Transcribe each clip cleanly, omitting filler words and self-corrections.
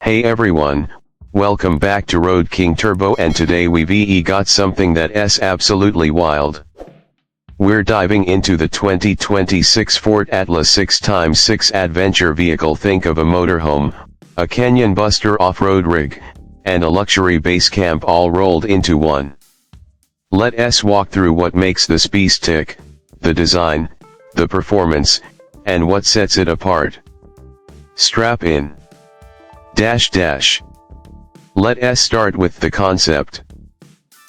Hey everyone, welcome back to Road King Turbo, and today we've got something that's absolutely wild. We're diving into the 2026 Ford Atlas 6x6 adventure vehicle. Think of a motorhome, a canyon buster off-road rig, and a luxury base camp all rolled into one. Let's walk through what makes this beast tick, the design, the performance, and what sets it apart. Strap in. Let's start with the concept.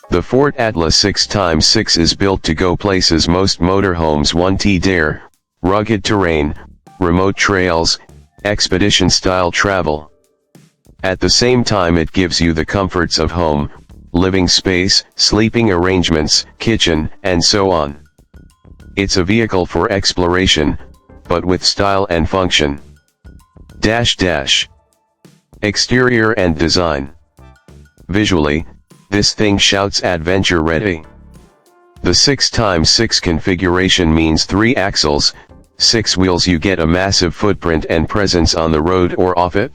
The Ford Atlas 6x6 is built to go places most motorhomes won't dare: rugged terrain, remote trails, expedition-style travel. At the same time, it gives you the comforts of home, living space, sleeping arrangements, kitchen, and so on. It's a vehicle for exploration, but with style and function. Exterior and design. Visually, this thing shouts adventure ready. The 6x6 configuration means 3 axles, 6 wheels. You get a massive footprint and presence on the road or off it.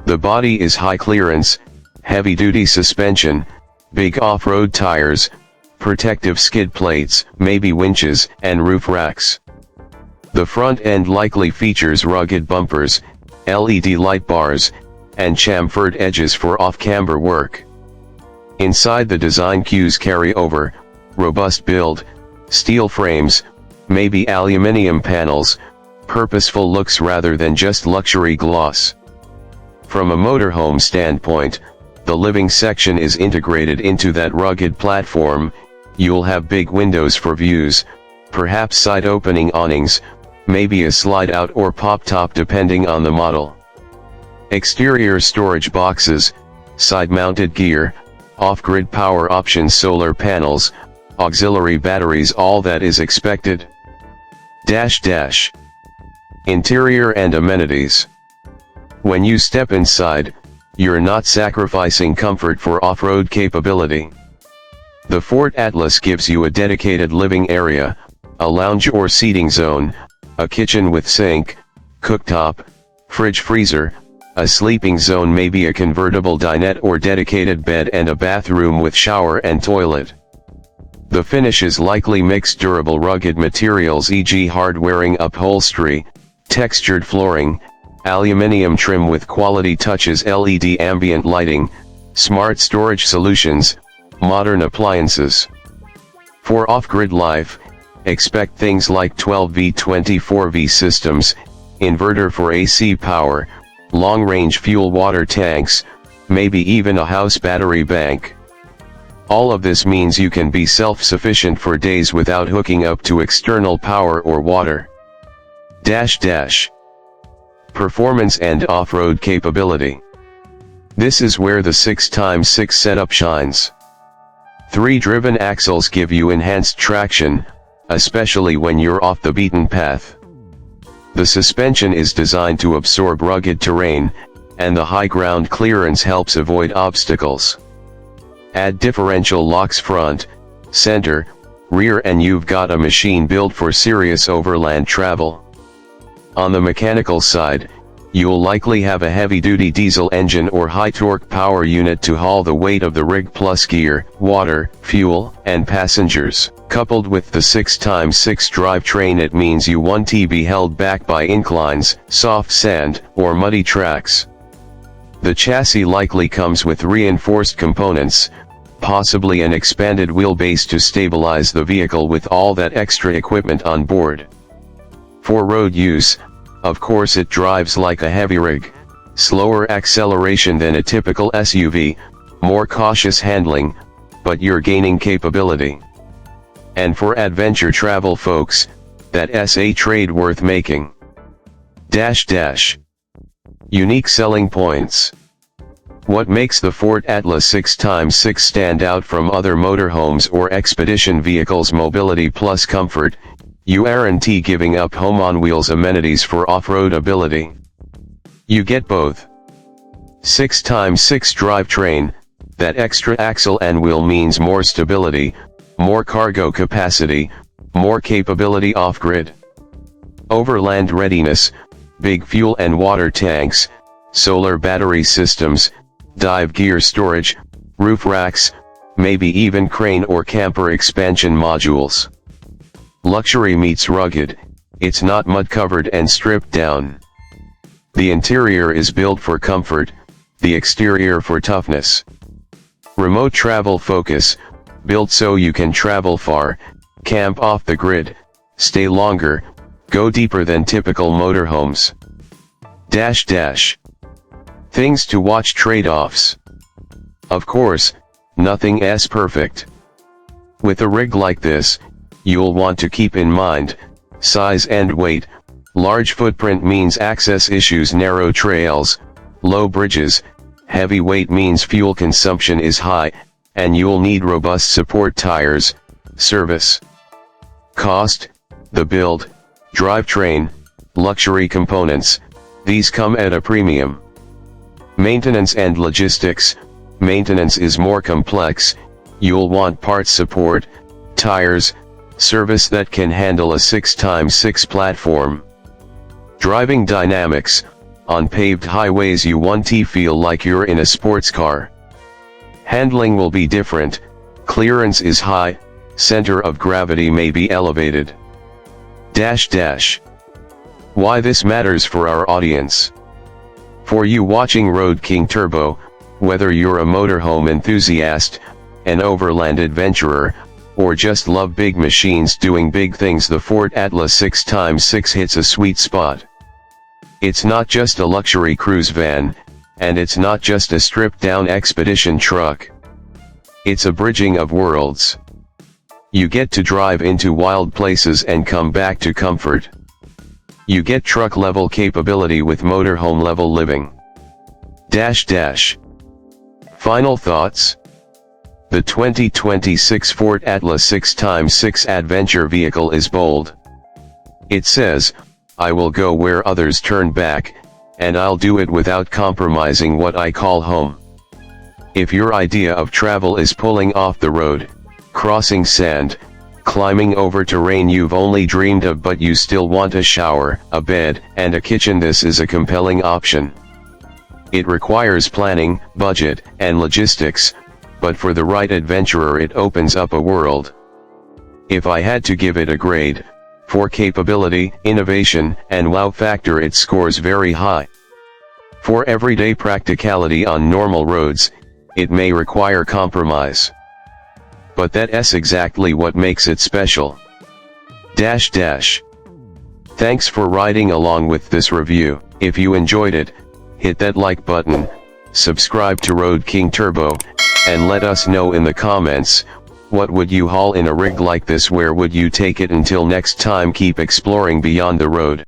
The body is high clearance, heavy-duty suspension, big off-road tires, protective skid plates, maybe winches, and roof racks. The front end likely features rugged bumpers, LED light bars, and chamfered edges for off-camber work. Inside, the design cues carry over: robust build, steel frames, maybe aluminium panels, purposeful looks rather than just luxury gloss. From a motorhome standpoint, the living section is integrated into that rugged platform. You'll have big windows for views, perhaps side-opening awnings, maybe a slide-out or pop-top depending on the model. Exterior storage boxes, side-mounted gear, off-grid power options, solar panels, auxiliary batteries, all that is expected. Interior and amenities. When you step inside, you're not sacrificing comfort for off-road capability. The Ford Atlas gives you a dedicated living area, a lounge or seating zone, a kitchen with sink, cooktop, fridge, freezer, a sleeping zone, maybe a convertible dinette or dedicated bed, and a bathroom with shower and toilet. The finish is likely mixed durable rugged materials, e.g. hard-wearing upholstery, textured flooring, aluminium trim with quality touches, LED ambient lighting, smart storage solutions, modern appliances. For off-grid life, expect things like 12V 24V systems, inverter for AC power, long-range fuel water tanks, maybe even a house battery bank. All of this means you can be self-sufficient for days without hooking up to external power or water. Performance and off-road capability. This is where the 6x6 setup shines. 3 driven axles give you enhanced traction, especially when you're off the beaten path. The suspension is designed to absorb rugged terrain, and the high ground clearance helps avoid obstacles. Add differential locks front, center, rear, and you've got a machine built for serious overland travel. On the mechanical side, you'll likely have a heavy-duty diesel engine or high-torque power unit to haul the weight of the rig, plus gear, water, fuel, and passengers. Coupled with the 6x6 drivetrain, it means you won't be held back by inclines, soft sand, or muddy tracks. The chassis likely comes with reinforced components, possibly an expanded wheelbase to stabilize the vehicle with all that extra equipment on board. For road use, of course, it drives like a heavy rig: slower acceleration than a typical SUV, more cautious handling, but you're gaining capability. And for adventure travel folks, that's a trade worth making. Unique selling points. What makes the Ford Atlas 6x6 stand out from other motorhomes or expedition vehicles? Mobility plus comfort. You aren't giving up home on wheels amenities for off-road ability. You get both. 6x6 drivetrain, that extra axle and wheel means more stability, more cargo capacity, more capability off-grid. Overland readiness, big fuel and water tanks, solar battery systems, dive gear storage, roof racks, maybe even crane or camper expansion modules. Luxury meets rugged, it's not mud-covered and stripped down. The interior is built for comfort, the exterior for toughness. Remote travel focus, built so you can travel far, camp off the grid, stay longer, go deeper than typical motorhomes. Things to watch: trade-offs. Of course, nothing's perfect. With a rig like this, you'll want to keep in mind size and weight. Large footprint means access issues, narrow trails, low bridges. Heavy weight means fuel consumption is high, and you'll need robust support tires. Service. Cost, the build, drivetrain, luxury components, these come at a premium. Maintenance and logistics. Maintenance is more complex, you'll want parts support, tires, service that can handle a 6x6 platform. Driving dynamics. On paved highways you want to feel like you're in a sports car. Handling will be different, clearance is high, center of gravity may be elevated. Why this matters for our audience. For you watching Road King Turbo, whether you're a motorhome enthusiast, an overland adventurer, or just love big machines doing big things, the Ford Atlas 6x6 hits a sweet spot. It's not just a luxury cruise van, and it's not just a stripped-down expedition truck. It's a bridging of worlds. You get to drive into wild places and come back to comfort. You get truck-level capability with motorhome-level living. Final thoughts? The 2026 Ford Atlas 6x6 adventure vehicle is bold. It says, "I will go where others turn back, and I'll do it without compromising what I call home." If your idea of travel is pulling off the road, crossing sand, climbing over terrain you've only dreamed of but you still want a shower, a bed, and a kitchen, this is a compelling option. It requires planning, budget, and logistics, but for the right adventurer it opens up a world. If I had to give it a grade, for capability, innovation, and wow factor it scores very high. For everyday practicality on normal roads, it may require compromise. But that's exactly what makes it special. Thanks for riding along with this review. If you enjoyed it, hit that like button, subscribe to Road King Turbo, and let us know in the comments, what would you haul in a rig like this? Where would you take it? Until next time, keep exploring beyond the road.